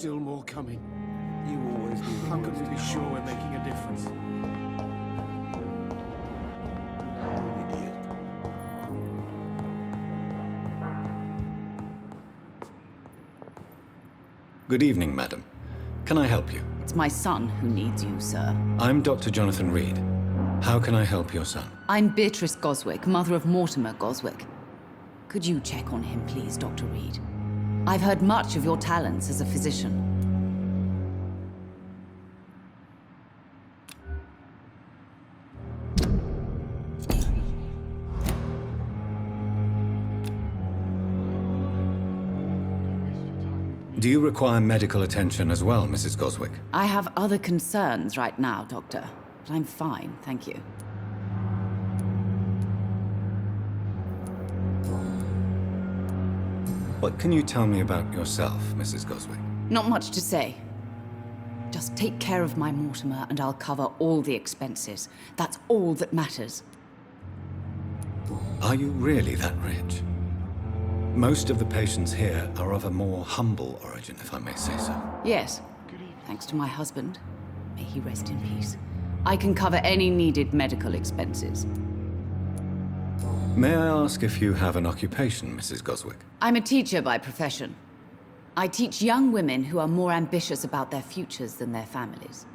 still more coming. You always do. How can we be sure we're making a difference? Idiot. Good evening, madam. Can I help you? It's my son who needs you, sir. I'm Dr. Jonathan Reed. How can I help your son? I'm Beatrice Goswick, mother of Mortimer Goswick. Could you check on him, please, Dr. Reed? I've heard much of your talents as a physician. Do you require medical attention as well, Mrs. Goswick? I have other concerns right now, Doctor. But I'm fine, thank you. What can you tell me about yourself, Mrs. Goswick? Not much to say. Just take care of my Mortimer and I'll cover all the expenses. That's all that matters. Are you really that rich? Most of the patients here are of a more humble origin, if I may say so. Yes, thanks to my husband. May he rest in peace. I can cover any needed medical expenses. May I ask if you have an occupation, Mrs. Goswick? I'm a teacher by profession. I teach young women who are more ambitious about their futures than their families.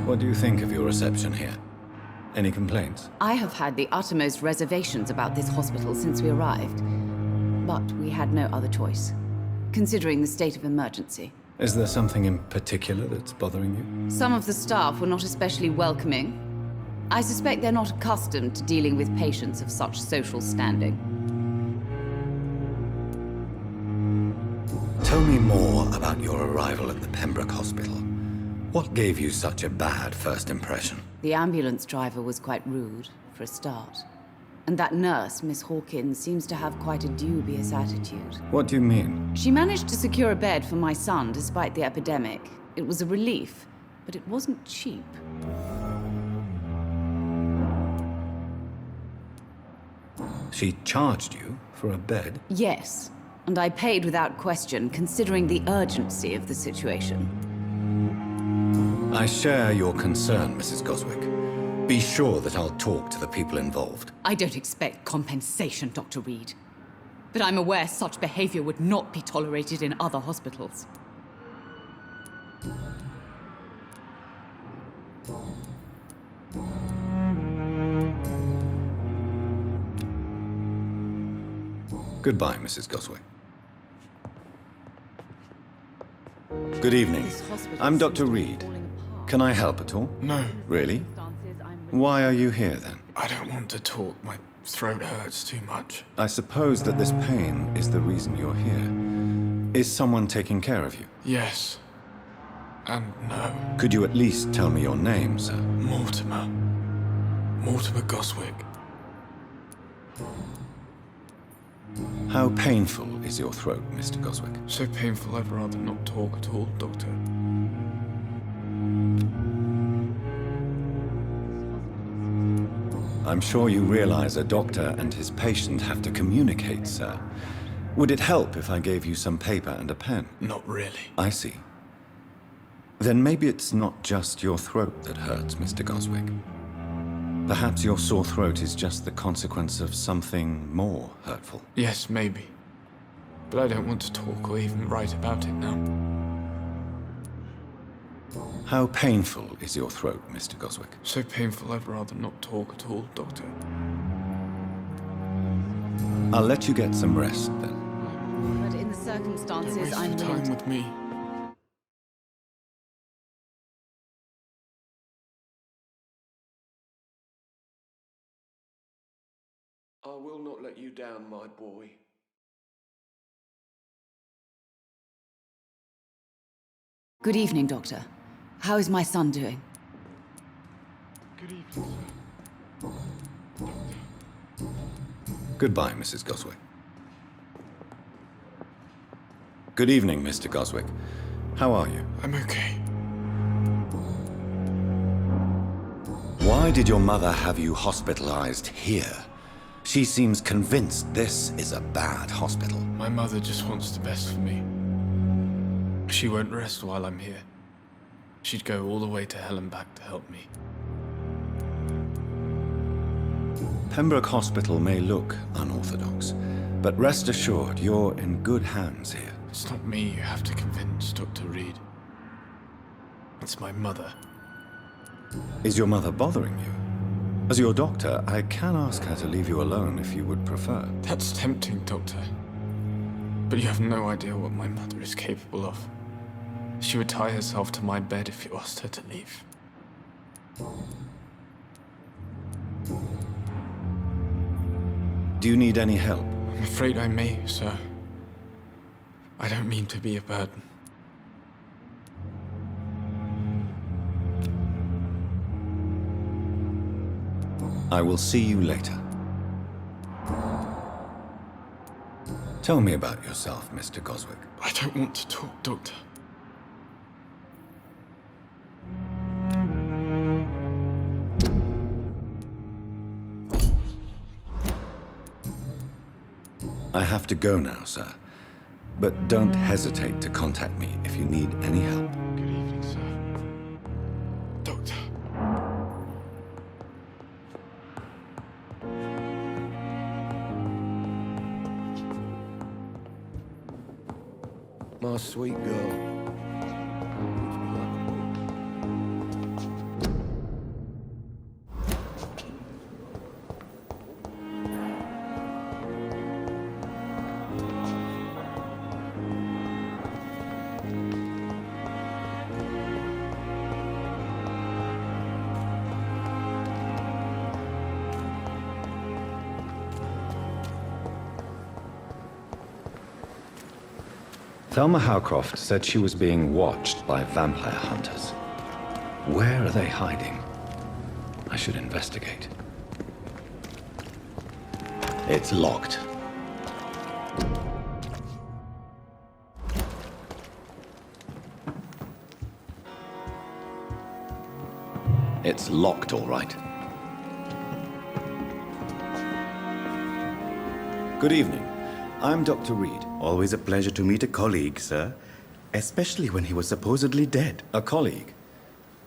What do you think of your reception here? Any complaints? I have had the uttermost reservations about this hospital since we arrived. But we had no other choice, considering the state of emergency. Is there something in particular that's bothering you? Some of the staff were not especially welcoming. I suspect they're not accustomed to dealing with patients of such social standing. Tell me more about your arrival at the Pembroke Hospital. What gave you such a bad first impression? The ambulance driver was quite rude, for a start. And that nurse, Miss Hawkins, seems to have quite a dubious attitude. What do you mean? She managed to secure a bed for my son despite the epidemic. It was a relief, but it wasn't cheap. She charged you for a bed? Yes, and I paid without question, considering the urgency of the situation. I share your concern, Mrs. Goswick. Be sure that I'll talk to the people involved. I don't expect compensation, Dr. Reed. But I'm aware such behavior would not be tolerated in other hospitals. Goodbye, Mrs. Goswick. Good evening. I'm Dr. Reed. Can I help at all? No. Really? Why are you here, then? I don't want to talk. My throat hurts too much. I suppose that this pain is the reason you're here. Is someone taking care of you? Yes. And no. Could you at least tell me your name, sir? Mortimer. Mortimer Goswick. How painful is your throat, Mr. Goswick? So painful I'd rather not talk at all, Doctor. I'm sure you realize a doctor and his patient have to communicate, sir. Would it help if I gave you some paper and a pen? Not really. I see. Then maybe it's not just your throat that hurts, Mr. Goswick. Perhaps your sore throat is just the consequence of something more hurtful. Yes, maybe. But I don't want to talk or even write about it now. How painful is your throat, Mr. Goswick? So painful I'd rather not talk at all, Doctor. I'll let you get some rest, then. But in the circumstances, Don't waste I'm your willing time to... with me. I will not let you down, my boy. Good evening, Doctor. How is my son doing? Good evening, sir. Goodbye, Mrs. Goswick. Good evening, Mr. Goswick. How are you? I'm okay. Why did your mother have you hospitalized here? She seems convinced this is a bad hospital. My mother just wants the best for me. She won't rest while I'm here. She'd go all the way to hell and back to help me. Pembroke Hospital may look unorthodox, but rest assured you're in good hands here. It's not me you have to convince, Dr. Reed. It's my mother. Is your mother bothering you? As your doctor, I can ask her to leave you alone if you would prefer. That's tempting, Doctor. But you have no idea what my mother is capable of. She would tie herself to my bed if you asked her to leave. Do you need any help? I'm afraid I may, sir. I don't mean to be a burden. I will see you later. Tell me about yourself, Mr. Goswick. I don't want to talk, Doctor. I have to go now, sir. But don't hesitate to contact me if you need any help. Good evening, sir. Doctor. My sweet girl. Thelma Howcroft said she was being watched by vampire hunters. Where are they hiding? I should investigate. It's locked. It's locked, all right. Good evening. I'm Dr. Reed. Always a pleasure to meet a colleague, sir. Especially when he was supposedly dead. A colleague.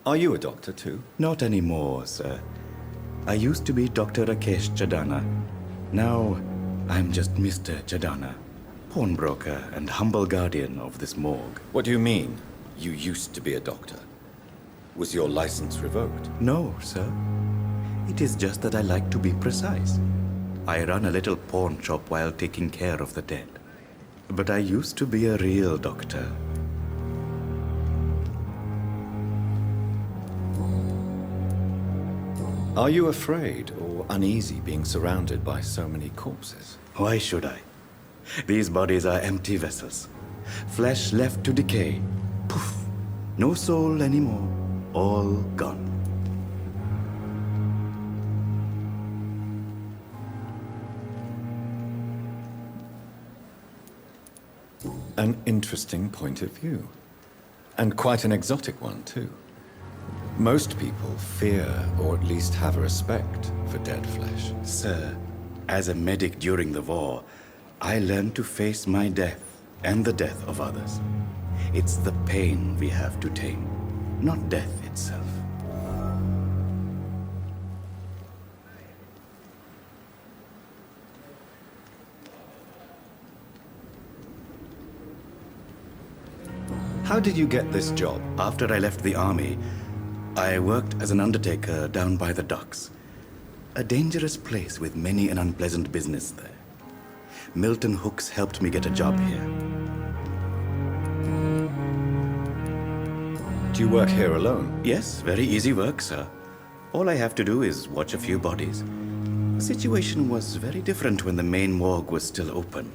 Are you a doctor, too? Not anymore, sir. I used to be Dr. Rakesh Chadana. Now, I'm just Mr. Chadana, pawnbroker and humble guardian of this morgue. What do you mean, you used to be a doctor? Was your license revoked? No, sir. It is just that I like to be precise. I run a little pawn shop while taking care of the dead. But I used to be a real doctor. Are you afraid or uneasy being surrounded by so many corpses? Why should I? These bodies are empty vessels. Flesh left to decay. Poof. No soul anymore. All gone. An interesting point of view. And quite an exotic one, too. Most people fear, or at least have a respect, for dead flesh. Sir, as a medic during the war, I learned to face my death and the death of others. It's the pain we have to tame, not death itself. How did you get this job? After I left the army, I worked as an undertaker down by the docks. A dangerous place with many an unpleasant business there. Milton Hooks helped me get a job here. Do you work here alone? Yes, very easy work, sir. All I have to do is watch a few bodies. The situation was very different when the main morgue was still open.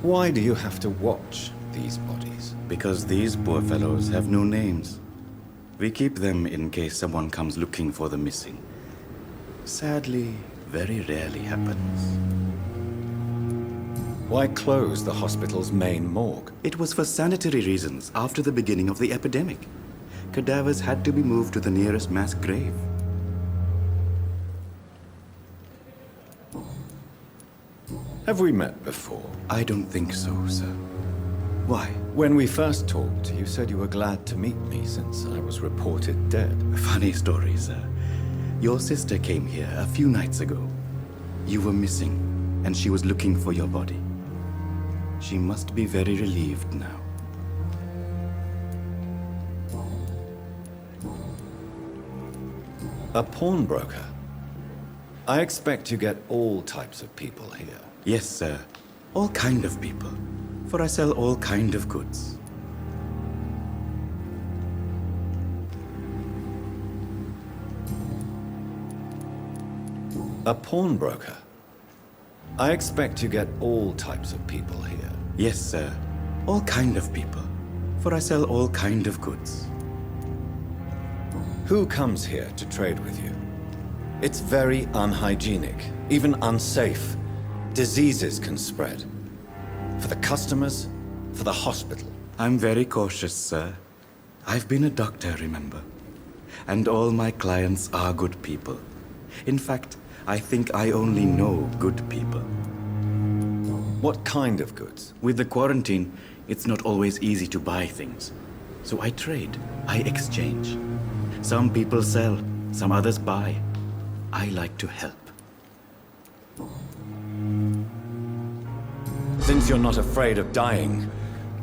Why do you have to watch these bodies? Because these poor fellows have no names. We keep them in case someone comes looking for the missing. Sadly, very rarely happens. Why close the hospital's main morgue? It was for sanitary reasons after the beginning of the epidemic. Cadavers had to be moved to the nearest mass grave. Have we met before? I don't think so, sir. Why? When we first talked, you said you were glad to meet me since I was reported dead. Funny story, sir. Your sister came here a few nights ago. You were missing, and she was looking for your body. She must be very relieved now. A pawnbroker? I expect you get all types of people here. Yes, sir. All kind of people. For I sell all kind of goods. A pawnbroker? I expect you get all types of people here. Yes, sir. All kind of people. For I sell all kind of goods. Who comes here to trade with you? It's very unhygienic, even unsafe. Diseases can spread. For the customers, for the hospital. I'm very cautious, sir. I've been a doctor, remember? And all my clients are good people. In fact, I think I only know good people. What kind of goods? With the quarantine, it's not always easy to buy things. So I trade, I exchange. Some people sell, some others buy. I like to help. Since you're not afraid of dying,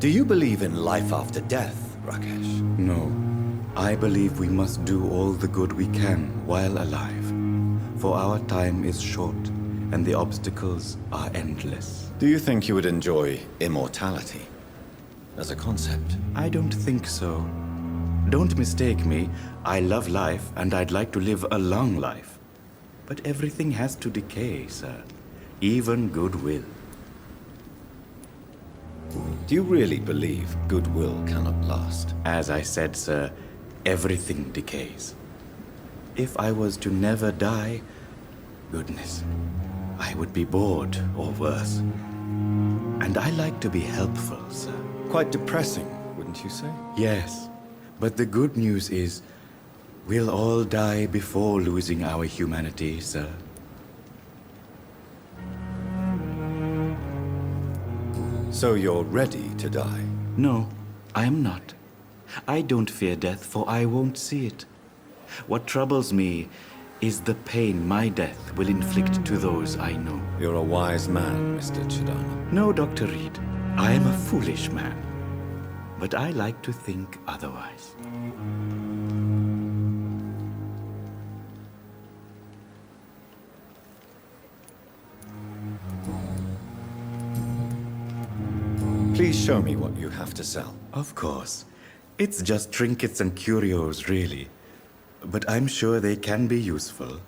do you believe in life after death, Rakesh? No, I believe we must do all the good we can while alive. For our time is short, and the obstacles are endless. Do you think you would enjoy immortality as a concept? I don't think so. Don't mistake me. I love life, and I'd like to live a long life. But everything has to decay, sir. Even goodwill. Do you really believe goodwill cannot last? As I said, sir, everything decays. If I was to never die, goodness, I would be bored or worse. And I like to be helpful, sir. Quite depressing, wouldn't you say? Yes, but the good news is, we'll all die before losing our humanity, sir. So you're ready to die? No, I am not. I don't fear death, for I won't see it. What troubles me is the pain my death will inflict to those I know. You're a wise man, Mr. Chidama. No, Dr. Reed, I am a foolish man. But I like to think otherwise. Please show me what you have to sell. Of course. It's just trinkets and curios, really. But I'm sure they can be useful.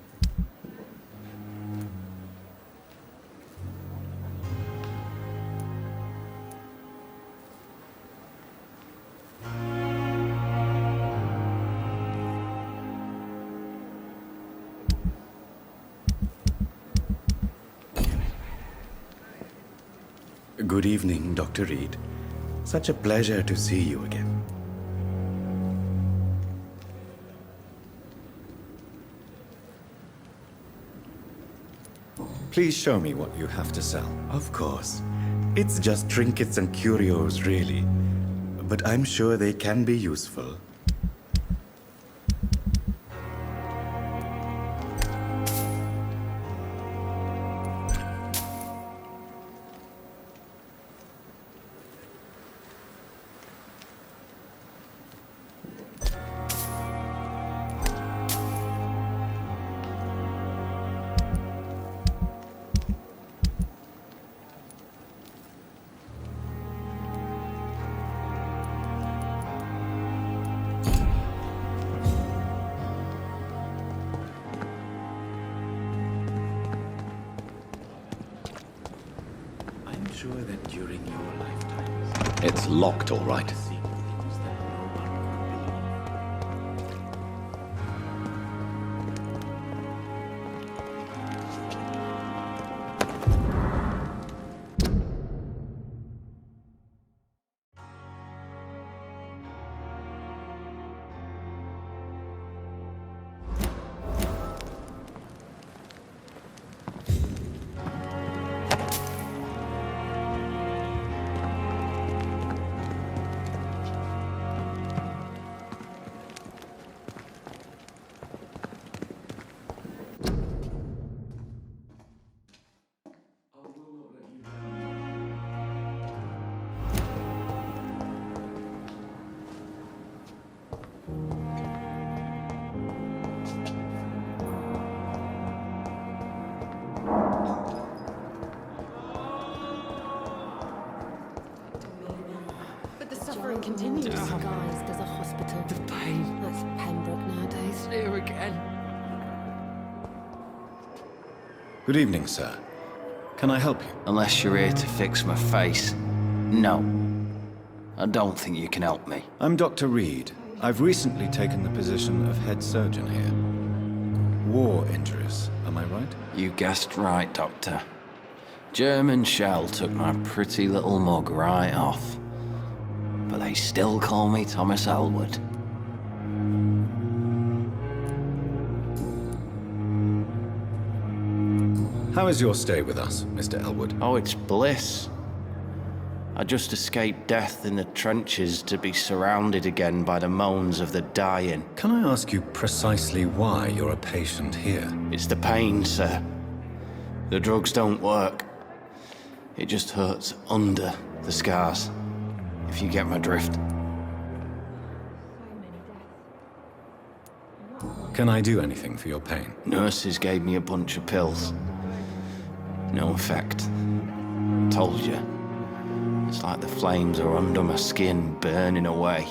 Good evening, Dr. Reed. Such a pleasure to see you again. Please show me what you have to sell. Of course. It's just trinkets and curios, really. But I'm sure they can be useful. I'm sure that during your lifetimes, It's locked, all right. see things that no one could believe. continues. Disguised as a hospital. The pain. That's Pembroke nowadays. Here again. Good evening, sir. Can I help you? Unless you're here to fix my face. No. I don't think you can help me. I'm Dr. Reed. I've recently taken the position of head surgeon here. War injuries, am I right? You guessed right, Doctor. German shell took my pretty little mug right off. But they still call me Thomas Elwood. How is your stay with us, Mr. Elwood? Oh, it's bliss. I just escaped death in the trenches to be surrounded again by the moans of the dying. Can I ask you precisely why you're a patient here? It's the pain, sir. The drugs don't work. It just hurts under the scars, if you get my drift. Can I do anything for your pain? Nurses gave me a bunch of pills. No effect. Told you. It's like the flames are under my skin, burning away.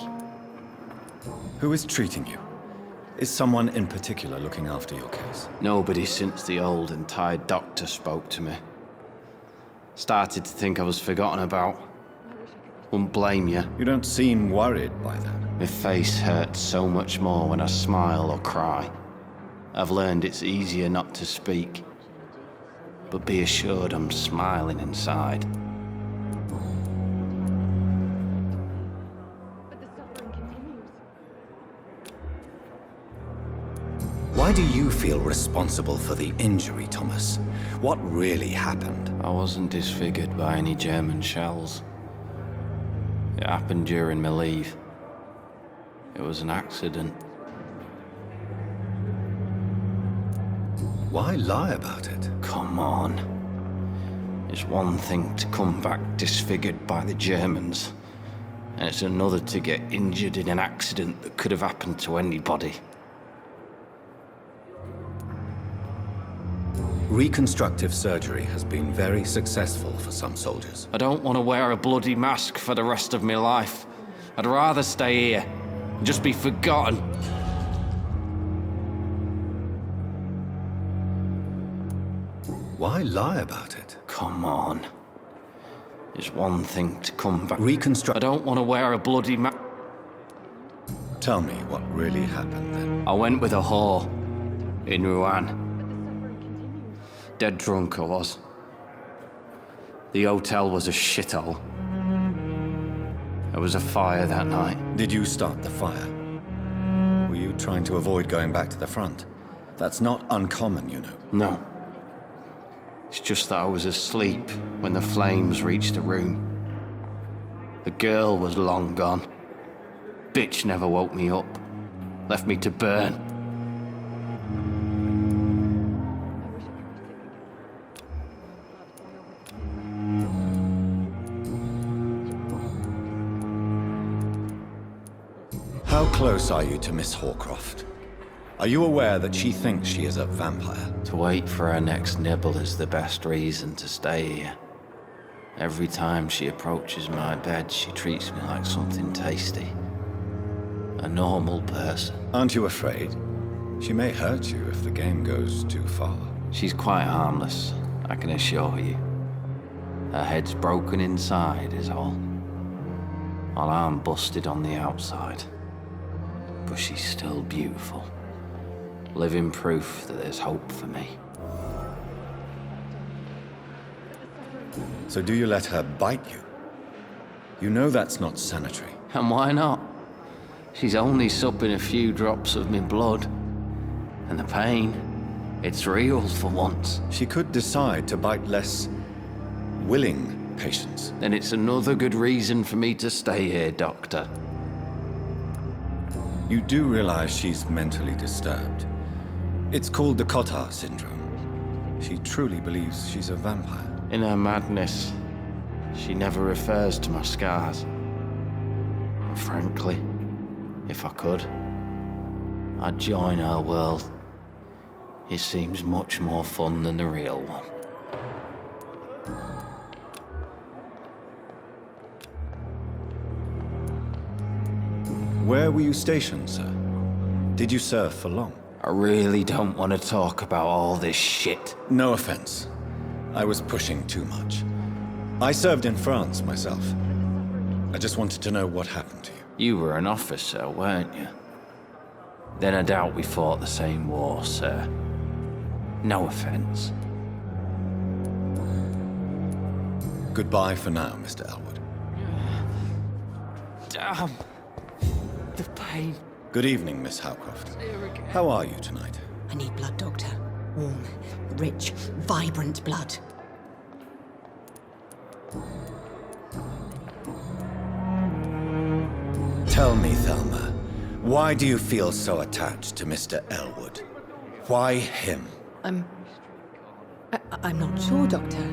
Who is treating you? Is someone in particular looking after your case? Nobody since the old and tired doctor spoke to me. Started to think I was forgotten about. Wouldn't blame you. You don't seem worried by that. My face hurts so much more when I smile or cry. I've learned it's easier not to speak. But be assured I'm smiling inside. Why do you feel responsible for the injury, Thomas? What really happened? I wasn't disfigured by any German shells. It happened during my leave. It was an accident. Why lie about it? Come on. It's one thing to come back disfigured by the Germans, and it's another to get injured in an accident that could have happened to anybody. Reconstructive surgery has been very successful for some soldiers. I don't want to wear a bloody mask for the rest of my life. I'd rather stay here and just be forgotten. Why lie about it? Come on. It's one thing to come back. I I don't want to wear a bloody mask. Tell me what really happened then. I went with a whore in Rouen. Dead drunk I was. The hotel was a shithole. There was a fire that night. Did you start the fire? Were you trying to avoid going back to the front? That's not uncommon, you know. No. It's just that I was asleep when the flames reached the room. The girl was long gone. Bitch never woke me up. Left me to burn. How close are you to Miss Horcroft? Are you aware that she thinks she is a vampire? To wait for her next nibble is the best reason to stay here. Every time she approaches my bed, she treats me like something tasty. A normal person. Aren't you afraid? She may hurt you if the game goes too far. She's quite harmless, I can assure you. Her head's broken inside is all. While I'm busted on the outside. But she's still beautiful. Living proof that there's hope for me. So do you let her bite you? You know that's not sanitary. And why not? She's only supping a few drops of me blood. And the pain, it's real for once. She could decide to bite less willing patients. Then it's another good reason for me to stay here, Doctor. You do realize she's mentally disturbed. It's called the Cotard syndrome. She truly believes she's a vampire. In her madness, she never refers to my scars. And frankly, if I could, I'd join her world. It seems much more fun than the real one. Where were you stationed, sir? Did you serve for long? I really don't want to talk about all this shit. No offense. I was pushing too much. I served in France myself. I just wanted to know what happened to you. You were an officer, weren't you? Then I doubt we fought the same war, sir. No offense. Goodbye for now, Mr. Elwood. Damn. The pain. Good evening, Miss Howcroft. How are you tonight? I need blood, Doctor. Warm, rich, vibrant blood. Tell me, Thelma, why do you feel so attached to Mr. Elwood? Why him? I'm not sure, Doctor.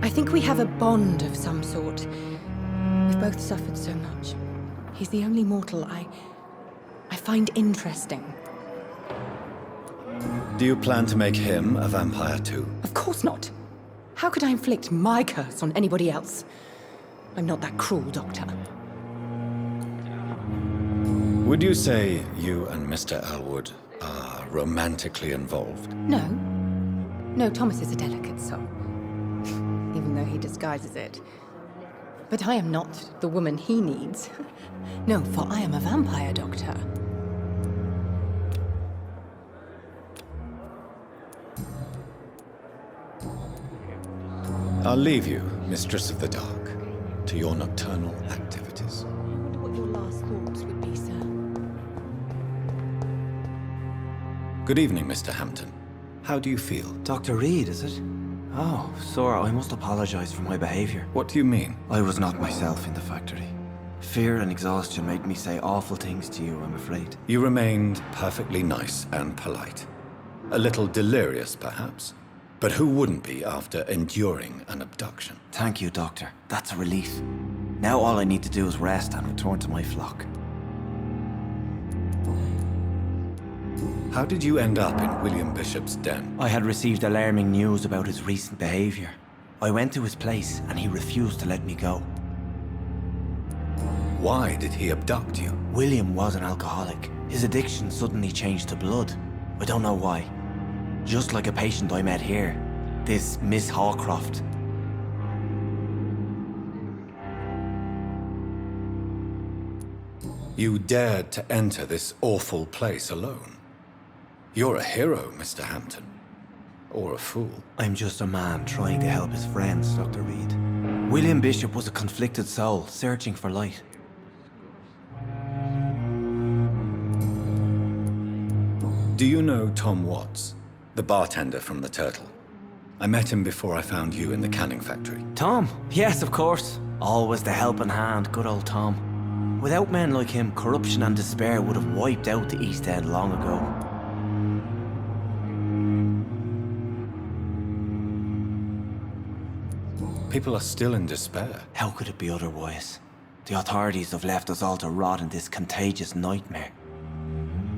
I think we have a bond of some sort. We've both suffered so much. He's the only mortal I find interesting. Do you plan to make him a vampire too? Of course not. How could I inflict my curse on anybody else? I'm not that cruel, Doctor. Would you say you and Mr. Elwood are romantically involved? No. No, Thomas is a delicate soul. Even though he disguises it. But I am not the woman he needs. No, for I am a vampire, Doctor. I'll leave you, Mistress of the Dark, to your nocturnal activities. I wonder what your last thoughts would be, sir. Good evening, Mr. Hampton. How do you feel? Dr. Reed, is it? Oh, sir, I must apologize for my behavior. What do you mean? I was not myself in the factory. Fear and exhaustion made me say awful things to you, I'm afraid. You remained perfectly nice and polite. A little delirious, perhaps. But who wouldn't be after enduring an abduction? Thank you, Doctor. That's a relief. Now all I need to do is rest and return to my flock. How did you end up in William Bishop's den? I had received alarming news about his recent behavior. I went to his place and he refused to let me go. Why did he abduct you? William was an alcoholic. His addiction suddenly changed to blood. I don't know why. Just like a patient I met here. This Miss Hawcroft. You dared to enter this awful place alone. You're a hero, Mr. Hampton. Or a fool. I'm just a man trying to help his friends, Dr. Reed. William Bishop was a conflicted soul, searching for light. Do you know Tom Watts, the bartender from the Turtle? I met him before I found you in the canning factory. Tom? Yes, of course. Always the helping hand, good old Tom. Without men like him, corruption and despair would have wiped out the East End long ago. People are still in despair. How could it be otherwise? The authorities have left us all to rot in this contagious nightmare.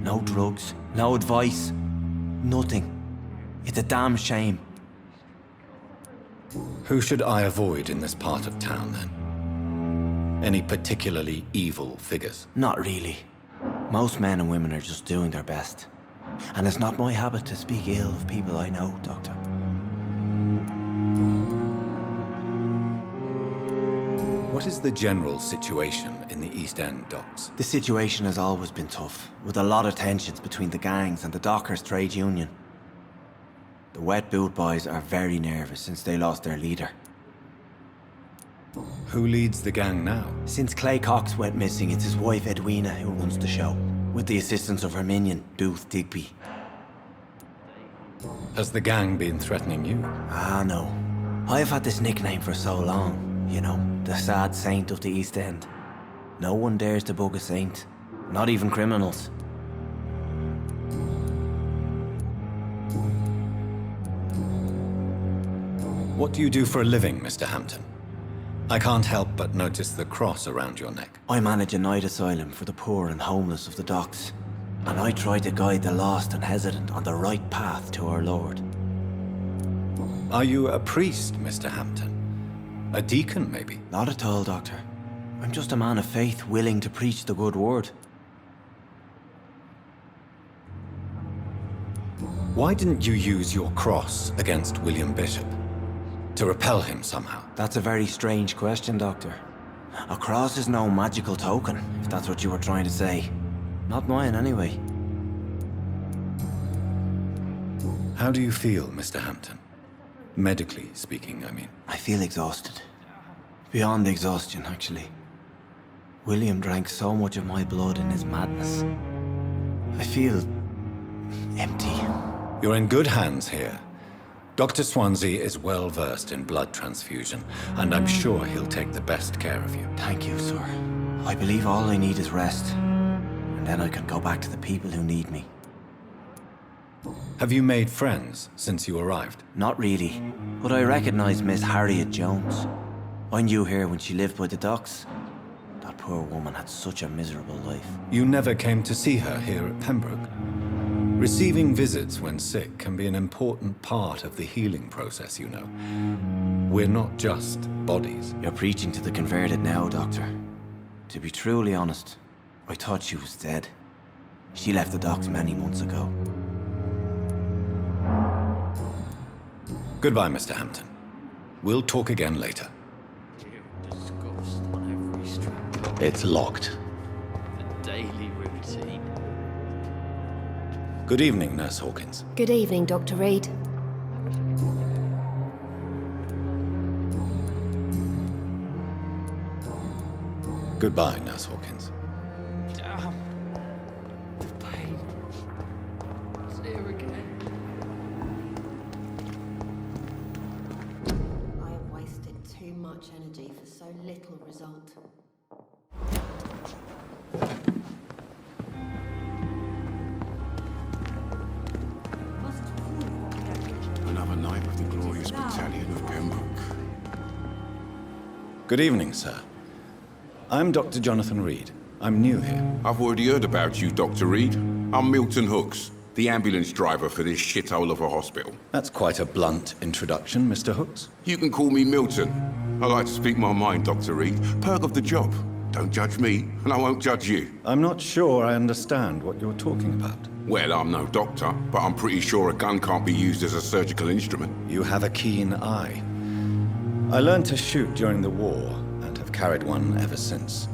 No drugs, no advice, nothing. It's a damn shame. Who should I avoid in this part of town, then? Any particularly evil figures? Not really. Most men and women are just doing their best. And it's not my habit to speak ill of people I know, Doctor. What is the general situation in the East End docks? The situation has always been tough, with a lot of tensions between the gangs and the dockers' trade union. The wet boot boys are very nervous since they lost their leader. Who leads the gang now? Since Clay Cox went missing, it's his wife Edwina who runs the show, with the assistance of her minion, Booth Digby. Has the gang been threatening you? Ah, no. I've had this nickname for so long. You know, the sad saint of the East End. No one dares to bug a saint. Not even criminals. What do you do for a living, Mr. Hampton? I can't help but notice the cross around your neck. I manage a night asylum for the poor and homeless of the docks. And I try to guide the lost and hesitant on the right path to our Lord. Are you a priest, Mr. Hampton? A deacon, maybe? Not at all, Doctor. I'm just a man of faith willing to preach the good word. Why didn't you use your cross against William Bishop? To repel him somehow? That's a very strange question, Doctor. A cross is no magical token, if that's what you were trying to say. Not mine, anyway. How do you feel, Mr. Hampton? Medically speaking, I mean. I feel exhausted. Beyond exhaustion, actually. William drank so much of my blood in his madness. I feel empty. You're in good hands here. Dr. Swansea is well versed in blood transfusion, and I'm sure he'll take the best care of you. Thank you, sir. I believe all I need is rest. And then I can go back to the people who need me. Have you made friends since you arrived? Not really, but I recognize Miss Harriet Jones. I knew her when she lived by the docks. That poor woman had such a miserable life. You never came to see her here at Pembroke. Receiving visits when sick can be an important part of the healing process, you know. We're not just bodies. You're preaching to the converted now, Doctor. To be truly honest, I thought she was dead. She left the docks many months ago. Goodbye, Mr. Hampton. We'll talk again later. It's locked. The daily routine. Good evening, Nurse Hawkins. Good evening, Dr. Reed. Goodbye, Nurse Hawkins. The pain. It's here again. I have wasted too much energy for so little result. Another night of the glorious battalion of Pembroke. Good evening, sir. I'm Dr. Jonathan Reed. I'm new here. I've already heard about you, Dr. Reed. I'm Milton Hooks, the ambulance driver for this shithole of a hospital. That's quite a blunt introduction, Mr. Hooks. You can call me Milton. I like to speak my mind, Dr. Reed. Perk of the job. Don't judge me, and I won't judge you. I'm not sure I understand what you're talking about. Well, I'm no doctor, but I'm pretty sure a gun can't be used as a surgical instrument. You have a keen eye. I learned to shoot during the war, and have carried one ever since.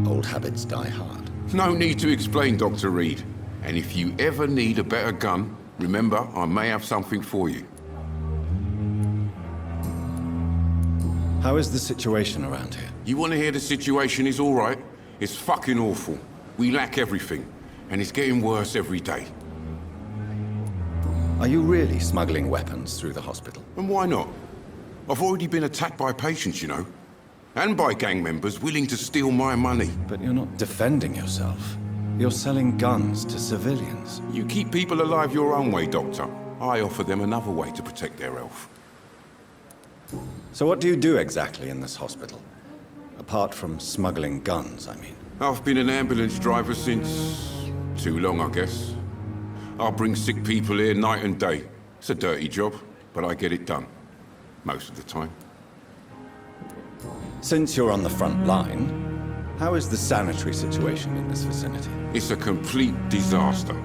Old habits die hard. No need to explain, Dr. Reed. And if you ever need a better gun, remember, I may have something for you. How is the situation around here? You want to hear the situation is all right? It's fucking awful. We lack everything, and it's getting worse every day. Are you really smuggling weapons through the hospital? And why not? I've already been attacked by patients, you know. And by gang members willing to steal my money. But you're not defending yourself. You're selling guns to civilians. You keep people alive your own way, Doctor. I offer them another way to protect their health. So what do you do exactly in this hospital? Apart from smuggling guns, I mean. I've been an ambulance driver since... too long, I guess. I bring sick people here night and day. It's a dirty job, but I get it done. Most of the time. Since you're on the front line, how is the sanitary situation in this vicinity? It's a complete disaster.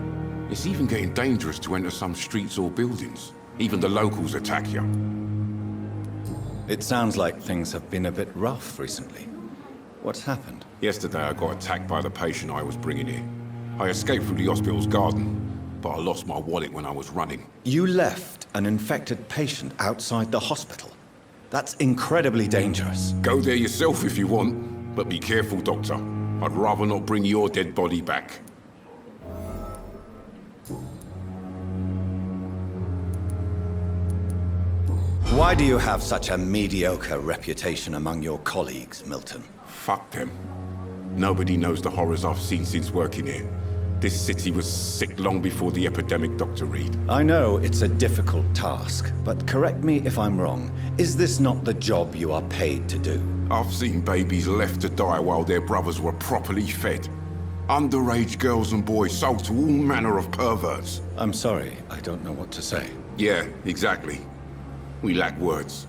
It's even getting dangerous to enter some streets or buildings. Even the locals attack you. It sounds like things have been a bit rough recently. What's happened? Yesterday I got attacked by the patient I was bringing here. I escaped through the hospital's garden, but I lost my wallet when I was running. You left an infected patient outside the hospital? That's incredibly dangerous. Go there yourself if you want, but be careful, Doctor. I'd rather not bring your dead body back. Why do you have such a mediocre reputation among your colleagues, Milton? Fuck them. Nobody knows the horrors I've seen since working here. This city was sick long before the epidemic, Dr. Reed. I know it's a difficult task, but correct me if I'm wrong. Is this not the job you are paid to do? I've seen babies left to die while their brothers were properly fed. Underage girls and boys sold to all manner of perverts. I'm sorry, I don't know what to say. Yeah, exactly. We lack words.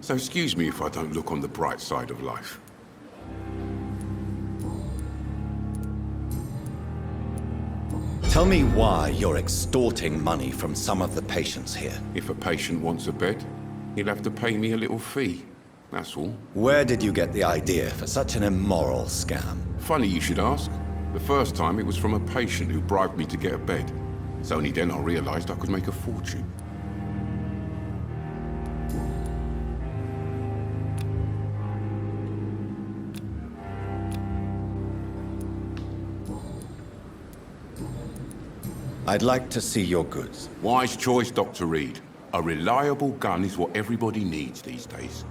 So excuse me if I don't look on the bright side of life. Tell me why you're extorting money from some of the patients here. If a patient wants a bed, he'll have to pay me a little fee. That's all. Where did you get the idea for such an immoral scam? Funny you should ask. The first time it was from a patient who bribed me to get a bed. It's only then I realized I could make a fortune. I'd like to see your goods. Wise choice, Dr. Reed. A reliable gun is what everybody needs these days.